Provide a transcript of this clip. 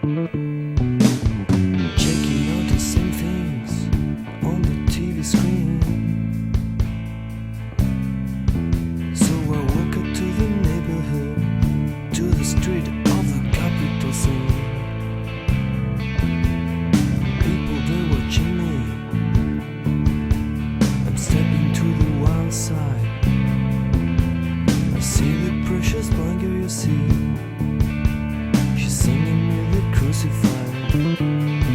Checking out the same things on the TV screen. So I walk up to the neighborhood, to the street of the capital scene. People, they watching me. I'm stepping to the wild side. I see the precious blonde girl, you see. She's singing me the crucified.